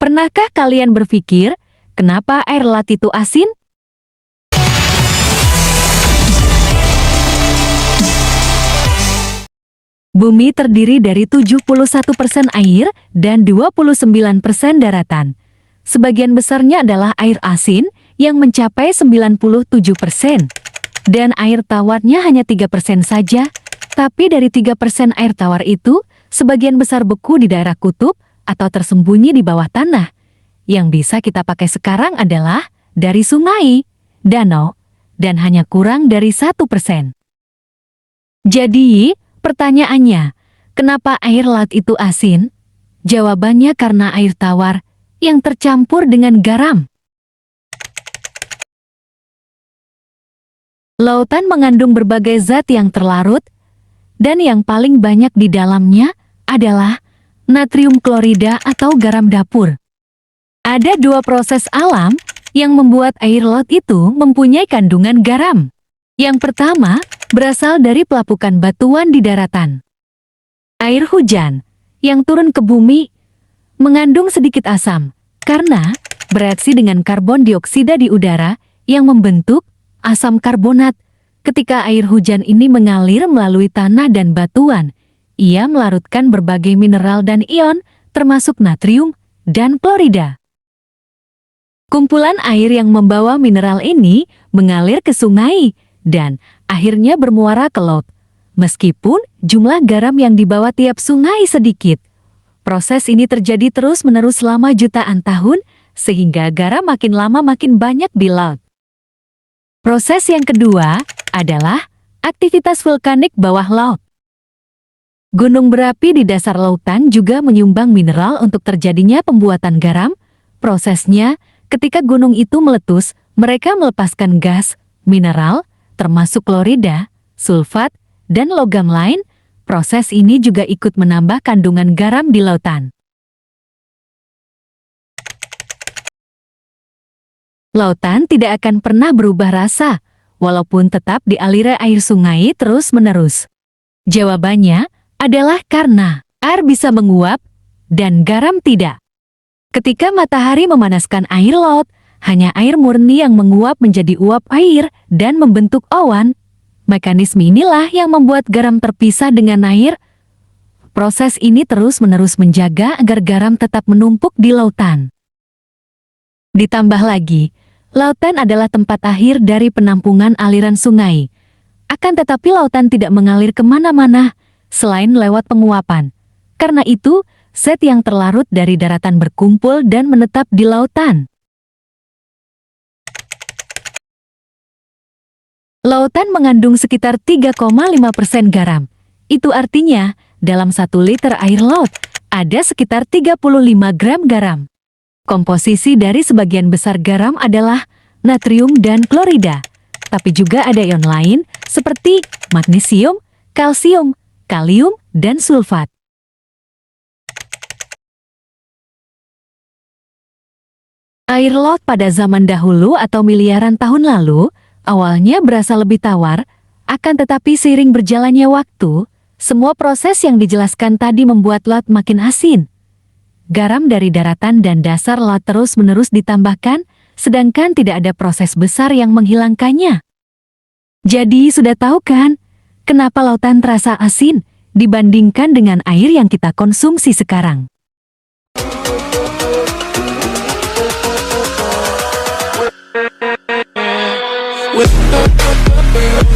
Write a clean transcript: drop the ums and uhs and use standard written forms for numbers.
Pernahkah kalian berpikir, kenapa air laut itu asin? Bumi terdiri dari 71% air dan 29% daratan. Sebagian besarnya adalah air asin yang mencapai 97%. Dan air tawarnya hanya 3% saja. Tapi dari 3% air tawar itu, sebagian besar beku di daerah kutub atau tersembunyi di bawah tanah. Yang bisa kita pakai sekarang adalah dari sungai, danau, dan hanya kurang dari 1%. Jadi, pertanyaannya, kenapa air laut itu asin? Jawabannya karena air tawar yang tercampur dengan garam. Lautan mengandung berbagai zat yang terlarut, dan yang paling banyak di dalamnya adalah natrium klorida atau garam dapur. Ada dua proses alam yang membuat air laut itu mempunyai kandungan garam. Yang pertama, berasal dari pelapukan batuan di daratan. Air hujan yang turun ke bumi mengandung sedikit asam karena bereaksi dengan karbon dioksida di udara yang membentuk asam karbonat. Ketika air hujan ini mengalir melalui tanah dan batuan, ia melarutkan berbagai mineral dan ion, termasuk natrium dan klorida. Kumpulan air yang membawa mineral ini mengalir ke sungai dan akhirnya bermuara ke laut. Meskipun jumlah garam yang dibawa tiap sungai sedikit, proses ini terjadi terus-menerus selama jutaan tahun, sehingga garam makin lama makin banyak di laut. Proses yang kedua adalah aktivitas vulkanik bawah laut. Gunung berapi di dasar lautan juga menyumbang mineral untuk terjadinya pembuatan garam. Prosesnya, ketika gunung itu meletus, mereka melepaskan gas, mineral, termasuk klorida, sulfat, dan logam lain. Proses ini juga ikut menambah kandungan garam di lautan. Lautan tidak akan pernah berubah rasa, walaupun tetap dialiri air sungai terus-menerus. Jawabannya adalah karena air bisa menguap dan garam tidak. Ketika matahari memanaskan air laut, hanya air murni yang menguap menjadi uap air dan membentuk awan. Mekanisme inilah yang membuat garam terpisah dengan air. Proses ini terus-menerus menjaga agar garam tetap menumpuk di lautan. Ditambah lagi, lautan adalah tempat akhir dari penampungan aliran sungai. Akan tetapi lautan tidak mengalir kemana-mana selain lewat penguapan. Karena itu, zat yang terlarut dari daratan berkumpul dan menetap di lautan. Lautan mengandung sekitar 3,5% garam. Itu artinya, dalam 1 liter air laut, ada sekitar 35 gram garam. Komposisi dari sebagian besar garam adalah natrium dan klorida. Tapi juga ada ion lain seperti magnesium, kalsium, kalium, dan sulfat. Air laut pada zaman dahulu atau miliaran tahun lalu, awalnya berasa lebih tawar, akan tetapi seiring berjalannya waktu, semua proses yang dijelaskan tadi membuat laut makin asin. Garam dari daratan dan dasar laut terus-menerus ditambahkan, sedangkan tidak ada proses besar yang menghilangkannya. Jadi sudah tahu kan, kenapa lautan terasa asin dibandingkan dengan air yang kita konsumsi sekarang? With